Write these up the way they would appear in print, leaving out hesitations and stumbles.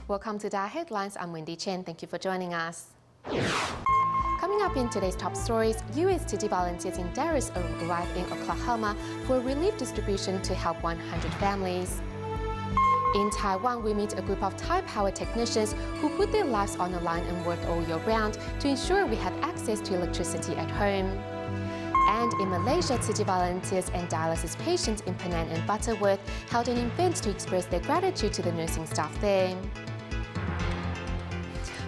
Welcome to the Headlines. I'm Wendy Chen. Thank you for joining us. Coming up in today's top stories, USTG volunteers in Dallas arrived in Oklahoma for relief distribution to help 100 families. In Taiwan, we meet a group of Thai power technicians who put their lives on the line and work all year round to ensure we have access to electricity at home. And in Malaysia, Tzu Chi volunteers and dialysis patients in Penang and Butterworth held an event to express their gratitude to the nursing staff there.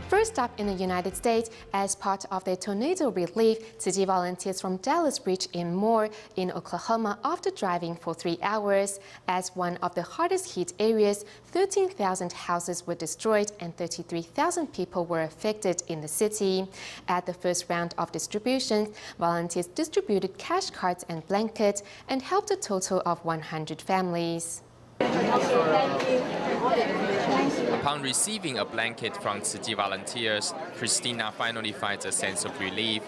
First up in the United States, as part of their tornado relief, Tzu Chi volunteers from Dallas reached in Moore in Oklahoma after driving for 3 hours. As one of the hardest hit areas, 13,000 houses were destroyed and 33,000 people were affected in the city. At the first round of distributions, volunteers distributed cash cards and blankets and helped a total of 100 families. Upon receiving a blanket from Tzu Chi volunteers, Christina finally finds a sense of relief.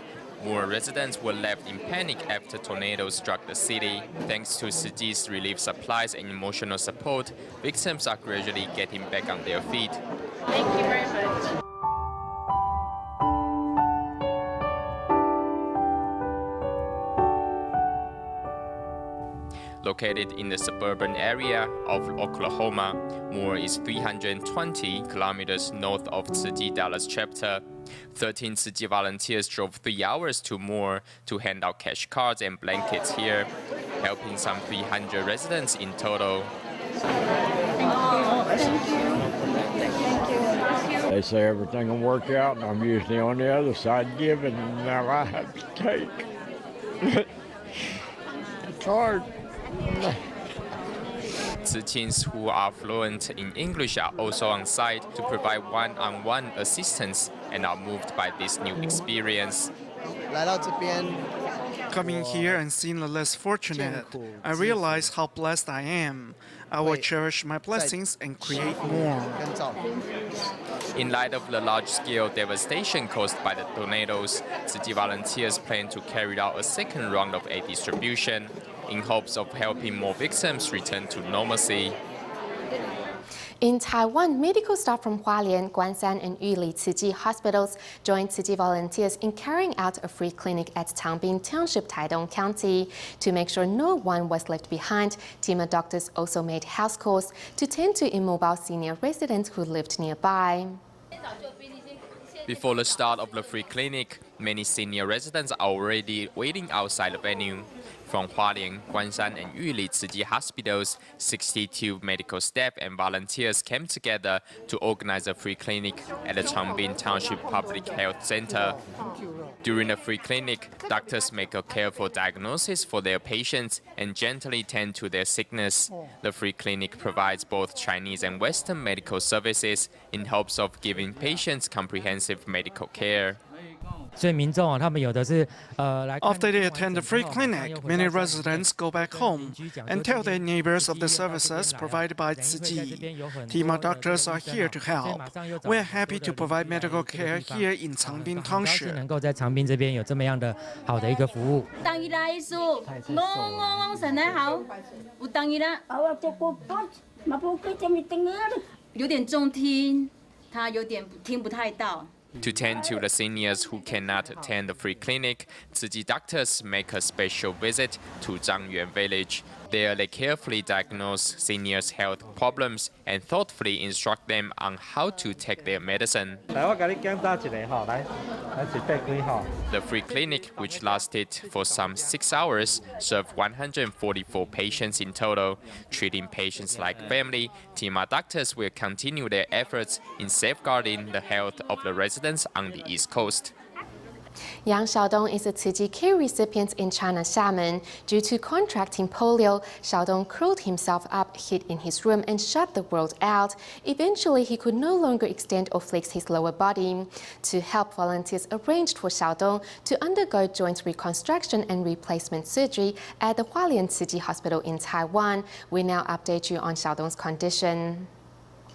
More residents were left in panic after tornadoes struck the city. Thanks to Tzu Chi's relief supplies and emotional support, victims are gradually getting back on their feet. Thank you very much. Located in the suburban area of Oklahoma, Moore is 320 kilometers north of Tzu Chi Dallas chapter. 13 Tzu Chi volunteers drove 3 hours to Moore to hand out cash cards and blankets here, helping some 300 residents in total. They say everything will work out, and I'm usually on the other side giving, and now I have to take. It's hard. Tzu Chins who are fluent in English are also on site to provide one-on-one assistance and are moved by this new experience. Coming here and seeing the less fortunate, I realize how blessed I am. I will cherish my blessings and create more. In light of the large-scale devastation caused by the tornadoes, Tzu Chi volunteers plan to carry out a second round of aid distribution in hopes of helping more victims return to normalcy. In Taiwan, medical staff from Hualien, Guanshan, and Yuli Tzu Chi hospitals joined Tzu Chi volunteers in carrying out a free clinic at Changbin Township, Taipei County. To make sure no one was left behind, team of doctors also made house calls to tend to immobile senior residents who lived nearby. Before the start of the free clinic, many senior residents are already waiting outside the venue. From Hualien, Guanshan, and Yuli Tzu Chi hospitals, 62 medical staff and volunteers came together to organize a free clinic at the Changbin Township Public Health Center. During the free clinic, doctors make a careful diagnosis for their patients and gently tend to their sickness. The free clinic provides both Chinese and Western medical services in hopes of giving patients comprehensive medical care. After they attend the free clinic, many residents go back home and tell their neighbors of the services provided by Tzu Chi. Team of doctors are here to help. We are happy to provide medical care here in Changbin Township. To tend to the seniors who cannot attend the free clinic, Tzu Chi doctors make a special visit to Zhangyuan village. There they carefully diagnose seniors' health problems and thoughtfully instruct them on how to take their medicine. The free clinic, which lasted for some 6 hours, served 144 patients in total. Treating patients like family, Tima doctors will continue their efforts in safeguarding the health of the residents on the East Coast. Young Xiaodong is a Tzu Chi care recipient in China, Xiamen. Due to contracting polio, Xiaodong curled himself up, hid in his room, and shut the world out. Eventually, he could no longer extend or flex his lower body. To help, volunteers arranged for Xiaodong to undergo joint reconstruction and replacement surgery at the Hualien Tzu Chi Hospital in Taiwan. We now update you on Xiaodong's condition.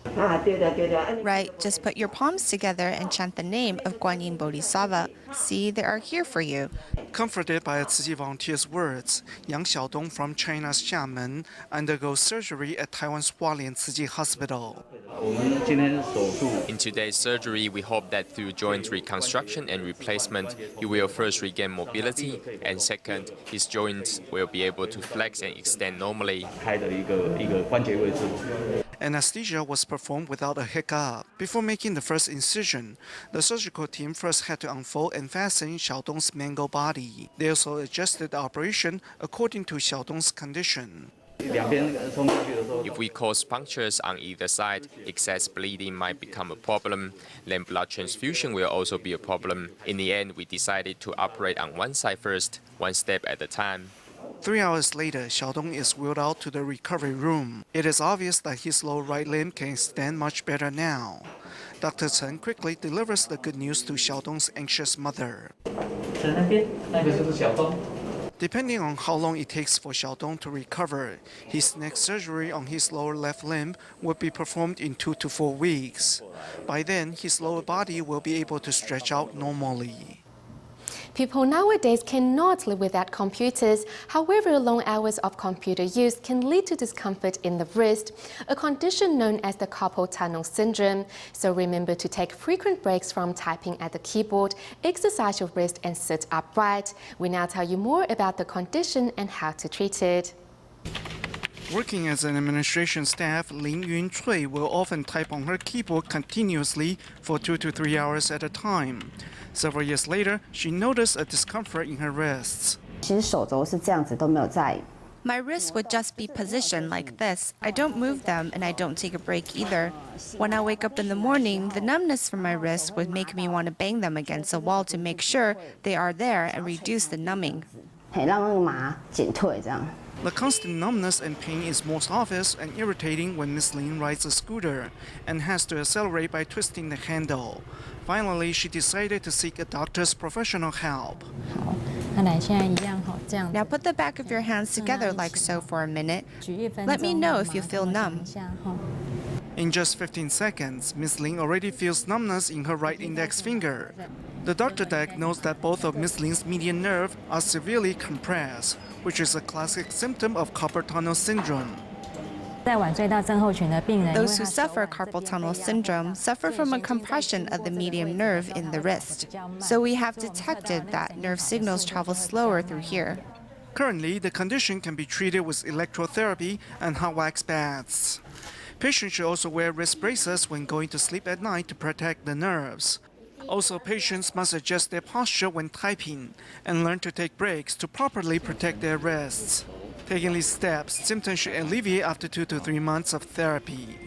Right, just put your palms together and chant the name of Guanyin Bodhisattva. See, they are here for you. Comforted by a Tzu Chi volunteer's words, Yang Xiaodong from China's Xiamen undergoes surgery at Taiwan's Hualien Tzu Chi Hospital. In today's surgery, we hope that through joint reconstruction and replacement, he will first regain mobility, and second, his joints will be able to flex and extend normally. Anesthesia was performed without a hiccup. Before making the first incision, the surgical team first had to unfold and fasten Xiaodong's mangled body. They also adjusted the operation according to Xiaodong's condition. If we cause punctures on either side, excess bleeding might become a problem. Then blood transfusion will also be a problem. In the end, we decided to operate on one side first, one step at a time. 3 hours later, Xiaodong is wheeled out to the recovery room. It is obvious that his lower right limb can extend much better now. Dr. Chen quickly delivers the good news to Xiaodong's anxious mother. Depending on how long it takes for Xiaodong to recover, his next surgery on his lower left limb will be performed in 2 to 4 weeks. By then, his lower body will be able to stretch out normally. People nowadays cannot live without computers. However, long hours of computer use can lead to discomfort in the wrist, a condition known as the carpal tunnel syndrome. So remember to take frequent breaks from typing at the keyboard, exercise your wrist, and sit upright. We now tell you more about the condition and how to treat it. Working as an administration staff, Lin Yunchui will often type on her keyboard continuously for 2 to 3 hours at a time. Several years later, she noticed a discomfort in her wrists. My wrists would just be positioned like this. I don't move them and I don't take a break either. When I wake up in the morning, the numbness from my wrists would make me want to bang them against the wall to make sure they are there and reduce the numbing. The constant numbness and pain is most obvious and irritating when Miss Lin rides a scooter and has to accelerate by twisting the handle. Finally, she decided to seek a doctor's professional help. Now put the back of your hands together like so for a minute. Let me know if you feel numb. In just 15 seconds, Miss Lin already feels numbness in her right index finger. The doctor diagnosed that both of Miss Lin's median nerve are severely compressed, which is a classic symptom of carpal tunnel syndrome. Those who suffer carpal tunnel syndrome suffer from a compression of the median nerve in the wrist. So we have detected that nerve signals travel slower through here. Currently, the condition can be treated with electrotherapy and hot wax baths. Patients should also wear wrist braces when going to sleep at night to protect the nerves. Also, patients must adjust their posture when typing and learn to take breaks to properly protect their wrists. Taking these steps, symptoms should alleviate after 2 to 3 months of therapy.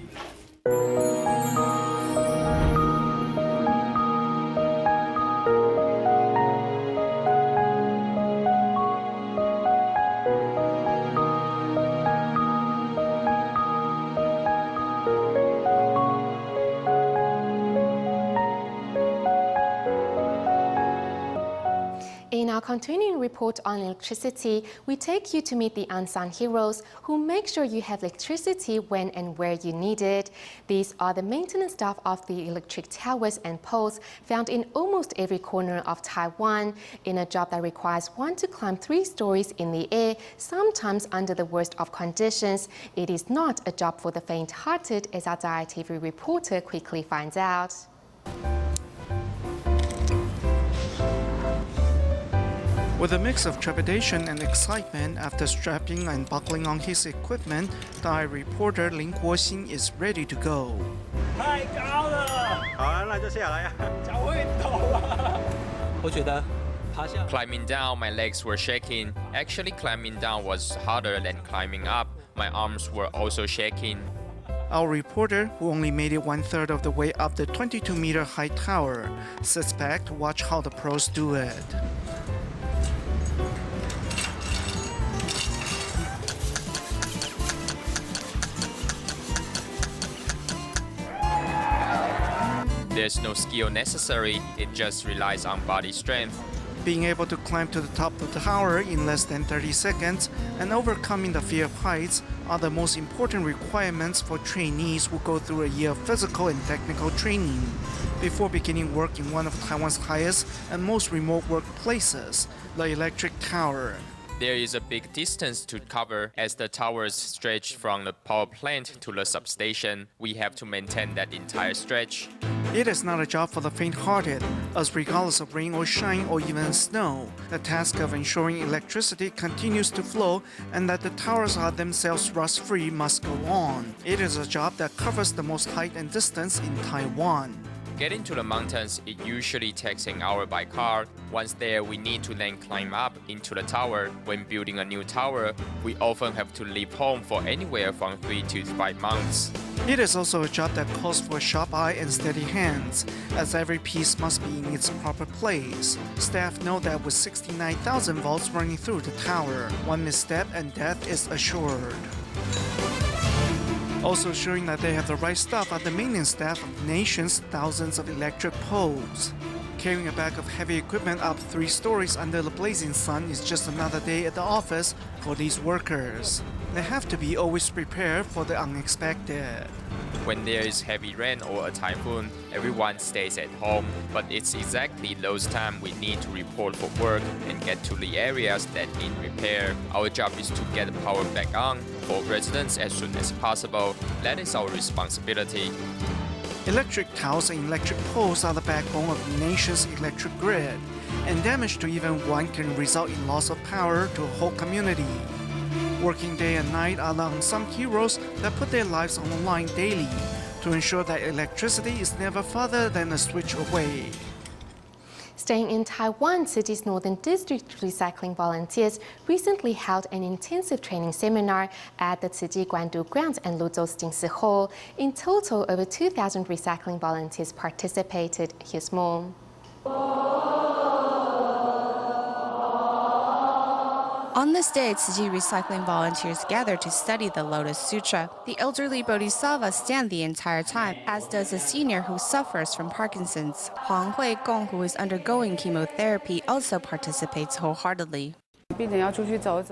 In our continuing report on electricity, we take you to meet the unsung heroes who make sure you have electricity when and where you need it. These are the maintenance staff of the electric towers and poles found in almost every corner of Taiwan, in a job that requires one to climb 3 stories in the air, sometimes under the worst of conditions. It is not a job for the faint-hearted, as our Diary TV reporter quickly finds out. With a mix of trepidation and excitement after strapping and buckling on his equipment, Diary reporter Lin Guoxin is ready to go. Climbing down, my legs were shaking. Actually, climbing down was harder than climbing up. My arms were also shaking. Our reporter, who only made it 1/3 of the way up the 22-meter high tower, sits back to watch how the pros do it. There's no skill necessary, it just relies on body strength. Being able to climb to the top of the tower in less than 30 seconds and overcoming the fear of heights are the most important requirements for trainees who go through a year of physical and technical training before beginning work in one of Taiwan's highest and most remote workplaces, the electric tower. There is a big distance to cover as the towers stretch from the power plant to the substation. We have to maintain that entire stretch. It is not a job for the faint-hearted, as regardless of rain or shine or even snow, the task of ensuring electricity continues to flow and that the towers are themselves rust-free must go on. It is a job that covers the most height and distance in Taiwan. Getting to the mountains, it usually takes an hour by car. Once there, we need to then climb up into the tower. When building a new tower, we often have to leave home for anywhere from 3 to 5 months. It is also a job that calls for a sharp eye and steady hands, as every piece must be in its proper place. Staff know that with 69,000 volts running through the tower, one misstep and death is assured. Also showing that they have the right stuff are the maintenance staff of the nation's thousands of electric poles. Carrying a bag of heavy equipment up 3 stories under the blazing sun is just another day at the office for these workers. They have to be always prepared for the unexpected. When there is heavy rain or a typhoon, everyone stays at home, but it's exactly those times we need to report for work and get to the areas that need repair. Our job is to get the power back on for residents as soon as possible. That is our responsibility. Electric towers and electric poles are the backbone of the nation's electric grid, and damage to even one can result in loss of power to a whole community. Working day and night are the unsung heroes that put their lives on the line daily to ensure that electricity is never farther than a switch away. Staying in Taiwan, city's Northern District recycling volunteers recently held an intensive training seminar at the Ciji Guandu grounds and Luzhou's Jingsi Hall. In total, over 2,000 recycling volunteers participated. Here's more. On this day, Ciji recycling volunteers gather to study the Lotus Sutra. The elderly bodhisattva stand the entire time, as does a senior who suffers from Parkinson's. Huang Huigong, who is undergoing chemotherapy, also participates wholeheartedly.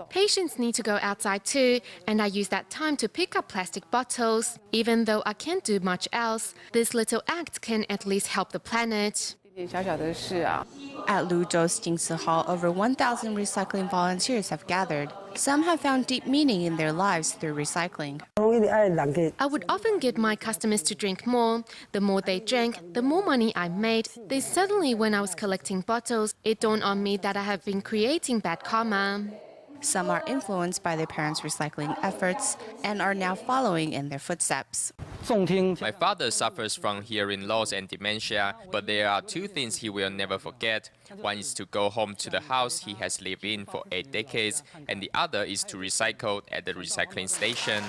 Patients need to go outside too, and I use that time to pick up plastic bottles. Even though I can't do much else, this little act can at least help the planet. At Luzhou's Jingsi Hall, over 1,000 recycling volunteers have gathered. Some have found deep meaning in their lives through recycling. I would often get my customers to drink more. The more they drank, the more money I made. Then suddenly, when I was collecting bottles, it dawned on me that I have been creating bad karma. Some are influenced by their parents' recycling efforts and are now following in their footsteps. My father suffers from hearing loss and dementia, but there are 2 things he will never forget. One is to go home to the house he has lived in for 8 decades, and the other is to recycle at the recycling station.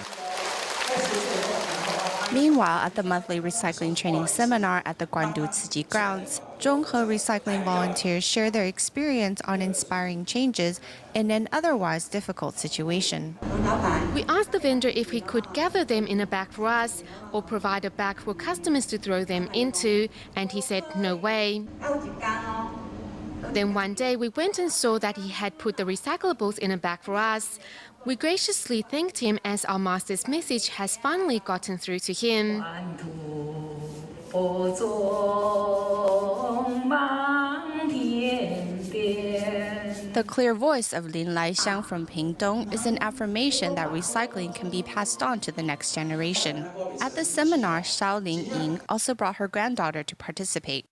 Meanwhile, at the monthly recycling training seminar at the Guandu Ciji grounds, Zhonghe recycling volunteers share their experience on inspiring changes in an otherwise difficult situation. We asked the vendor if he could gather them in a bag for us or provide a bag for customers to throw them into, and he said no way. Then one day we went and saw that he had put the recyclables in a bag for us. We graciously thanked him as our master's message has finally gotten through to him. The clear voice of Lin Laixiang from Pingdong is an affirmation that recycling can be passed on to the next generation. At the seminar, Xiaodong Ying also brought her granddaughter to participate.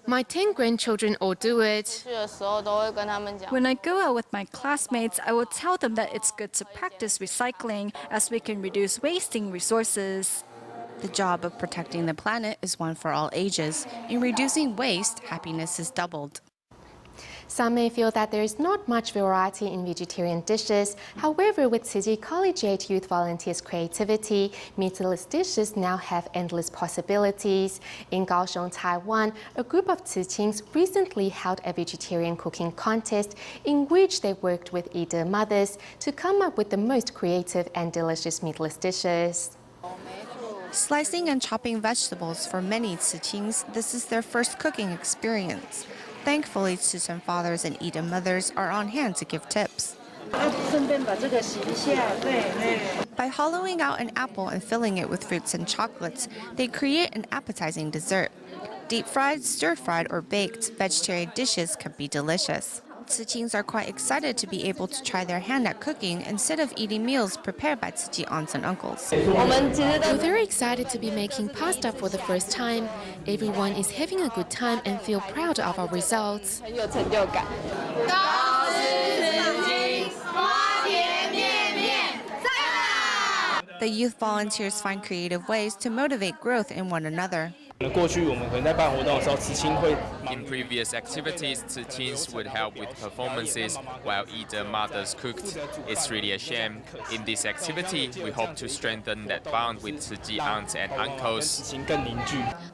My 10 grandchildren all do it. When I go out with my classmates, I will tell them that it's good to practice recycling as we can reduce wasting resources. The job of protecting the planet is one for all ages. In reducing waste, happiness is doubled. Some may feel that there is not much variety in vegetarian dishes. However, with Ciji Collegiate Youth Volunteers' creativity, meatless dishes now have endless possibilities. In Kaohsiung, Taiwan, a group of Ciqings recently held a vegetarian cooking contest in which they worked with Ida mothers to come up with the most creative and delicious meatless dishes. Slicing and chopping vegetables for many Ciqings, this is their first cooking experience. Thankfully, Tzu fathers and Eden mothers are on hand to give tips. By hollowing out an apple and filling it with fruits and chocolates, they create an appetizing dessert. Deep-fried, stir-fried, or baked, vegetarian dishes can be delicious. Tzu are quite excited to be able to try their hand at cooking instead of eating meals prepared by Tzu aunts and uncles. We're very excited to be making pasta for the first time. Everyone is having a good time and feel proud of our results. The youth volunteers find creative ways to motivate growth in one another. In previous activities, Tzu would help with performances while Eden mothers cooked. It's really a shame. In this activity, we hope to strengthen that bond with Tzu aunts and uncles.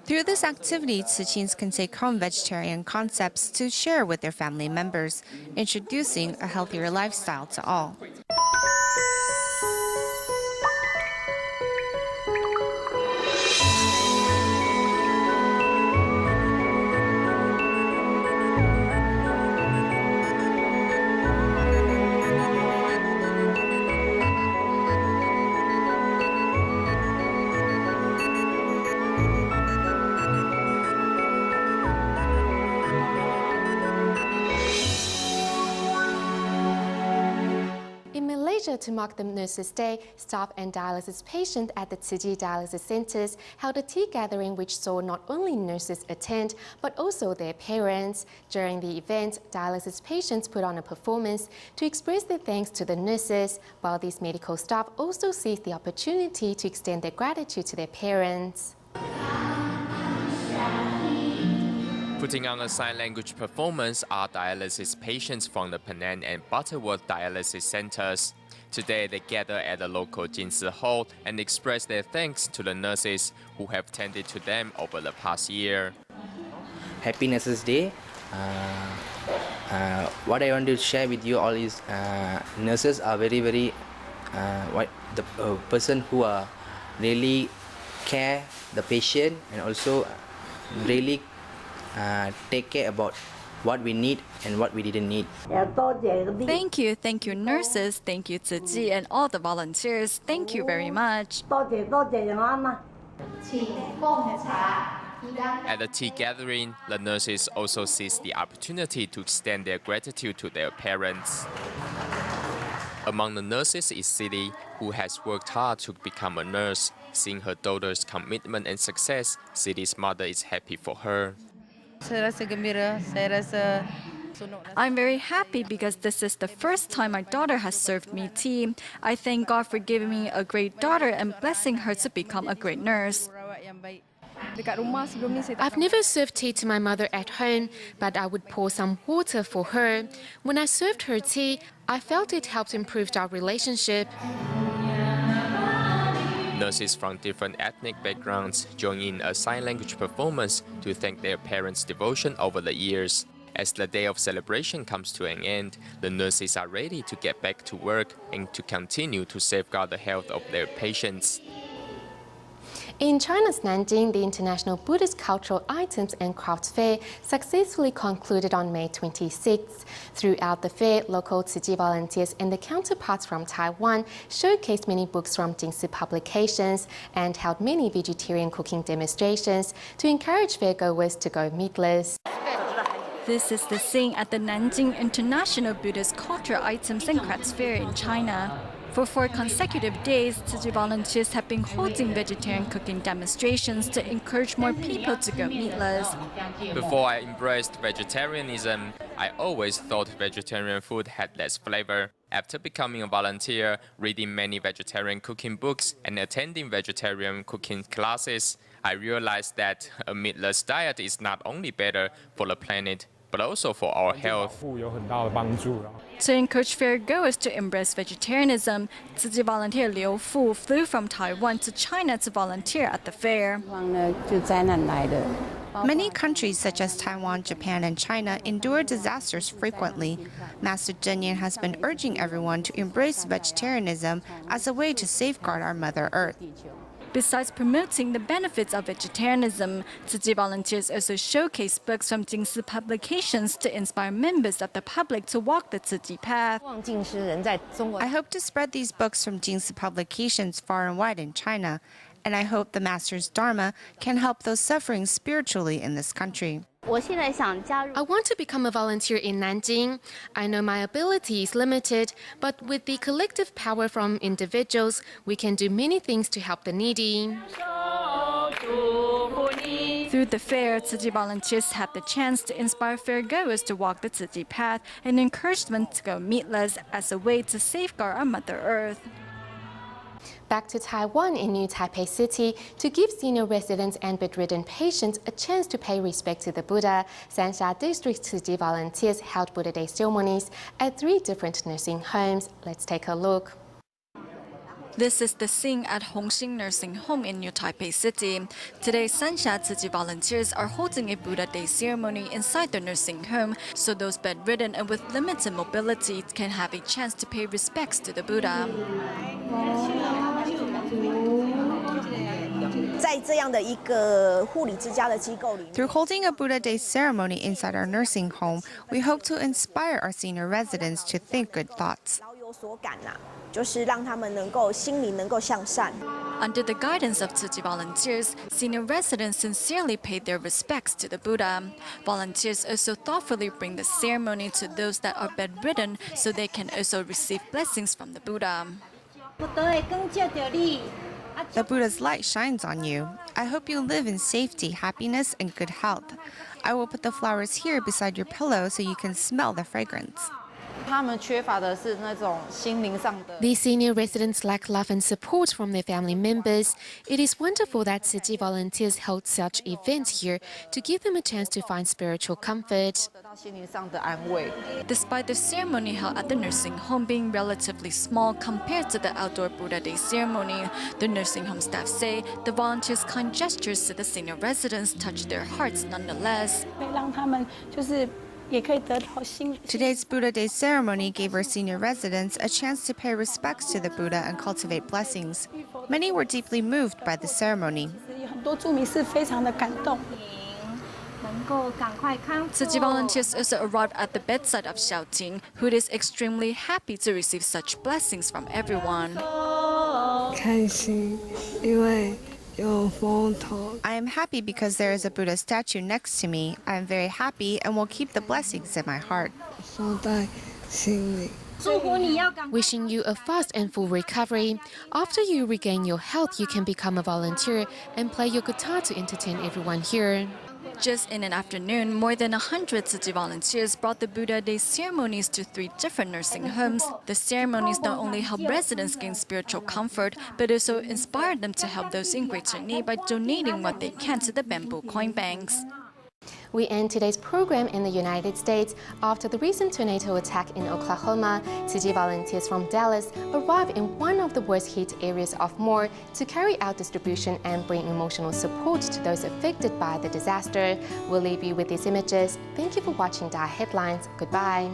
Through this activity, Tzu can take home vegetarian concepts to share with their family members, introducing a healthier lifestyle to all. To mark the Nurses' Day, staff and dialysis patients at the Tzu dialysis centers held a tea gathering which saw not only nurses attend but also their parents. During the event, dialysis patients put on a performance to express their thanks to the nurses, while these medical staff also seized the opportunity to extend their gratitude to their parents. Putting on a sign language performance are dialysis patients from the Penang and Butterworth dialysis centers. Today, they gather at the local Jinsi Hall and express their thanks to the nurses who have tended to them over the past year. Happy Nurses Day. What I want to share with you all is nurses are very the person who are really care the patient and also really take care about what we need and what we didn't need. Thank you, nurses, thank you Tzu and all the volunteers. Thank you very much. At the tea gathering, the nurses also seized the opportunity to extend their gratitude to their parents. Among the nurses is Sidi, who has worked hard to become a nurse. Seeing her daughter's commitment and success, Sidi's mother is happy for her. I'm very happy because this is the first time my daughter has served me tea. I thank God for giving me a great daughter and blessing her to become a great nurse. I've never served tea to my mother at home, but I would pour some water for her. When I served her tea, I felt it helped improve our relationship. Nurses from different ethnic backgrounds join in a sign language performance to thank their parents' devotion over the years. As the day of celebration comes to an end, the nurses are ready to get back to work and to continue to safeguard the health of their patients. In China's Nanjing, the International Buddhist Cultural Items and Crafts Fair successfully concluded on May 26th. Throughout the fair, local Tzu volunteers and their counterparts from Taiwan showcased many books from Jinsi publications and held many vegetarian cooking demonstrations to encourage fairgoers to go meatless. This is the scene at the Nanjing International Buddhist Cultural Items and Crafts Fair in China. For 4 consecutive days, Tzu volunteers have been holding vegetarian cooking demonstrations to encourage more people to go meatless. Before I embraced vegetarianism, I always thought vegetarian food had less flavor. After becoming a volunteer, reading many vegetarian cooking books, and attending vegetarian cooking classes, I realized that a meatless diet is not only better for the planet, but also for our health. To encourage fairgoers to embrace vegetarianism, Tzu volunteer Liu Fu flew from Taiwan to China to volunteer at the fair. Many countries such as Taiwan, Japan, and China endure disasters frequently. Master Zhenyan has been urging everyone to embrace vegetarianism as a way to safeguard our Mother Earth. Besides promoting the benefits of vegetarianism, Tzu Chi volunteers also showcase books from Jingsi publications to inspire members of the public to walk the Tzu Chi path. I hope to spread these books from Jingsi publications far and wide in China, and I hope the Master's Dharma can help those suffering spiritually in this country. I want to become a volunteer in Nanjing. I know my ability is limited, but with the collective power from individuals, we can do many things to help the needy. Through the fair, Tzu Chi volunteers had the chance to inspire fairgoers to walk the Tzu Chi path and encourage them to go meatless as a way to safeguard our Mother Earth. Back to Taiwan in New Taipei City to give senior residents and bedridden patients a chance to pay respect to the Buddha. Sansha District Tzu Chi volunteers held Buddha Day ceremonies at 3 different nursing homes. Let's take a look. This is the scene at Hongxing Nursing Home in New Taipei City. Today, Sansha Tzu Chi volunteers are holding a Buddha Day ceremony inside the nursing home so those bedridden and with limited mobility can have a chance to pay respects to the Buddha. Through holding a Buddha Day ceremony inside our nursing home, we hope to inspire our senior residents to think good thoughts. Under the guidance of Tzu Chi volunteers, senior residents sincerely paid their respects to the Buddha. Volunteers also thoughtfully bring the ceremony to those that are bedridden so they can also receive blessings from the Buddha. The Buddha's light shines on you. I hope you live in safety, happiness, and good health. I will put the flowers here beside your pillow so you can smell the fragrance. These senior residents lack love and support from their family members. It is wonderful that Tzu Chi volunteers held such events here to give them a chance to find spiritual comfort. Despite the ceremony held at the nursing home being relatively small compared to the outdoor Buddha Day ceremony, the nursing home staff say the volunteers' kind gestures to the senior residents touched their hearts nonetheless. Today's Buddha Day ceremony gave our senior residents a chance to pay respects to the Buddha and cultivate blessings. Many were deeply moved by the ceremony. Tzu Chi volunteers also arrived at the bedside of Xiaodong, who is extremely happy to receive such blessings from everyone. I am happy because there is a Buddha statue next to me. I am very happy and will keep the blessings in my heart. Wishing you a fast and full recovery. After you regain your health, you can become a volunteer and play your guitar to entertain everyone here. Just in an afternoon, more than 100 Tzu Chi volunteers brought the Buddha Day ceremonies to 3 different nursing homes. The ceremonies not only help residents gain spiritual comfort, but also inspire them to help those in greater need by donating what they can to the bamboo coin banks. We end today's program in the United States. After the recent tornado attack in Oklahoma, Tzu Chi volunteers from Dallas arrived in one of the worst hit areas of Moore to carry out distribution and bring emotional support to those affected by the disaster. We'll leave you with these images. Thank you for watching Dai Headlines. Goodbye.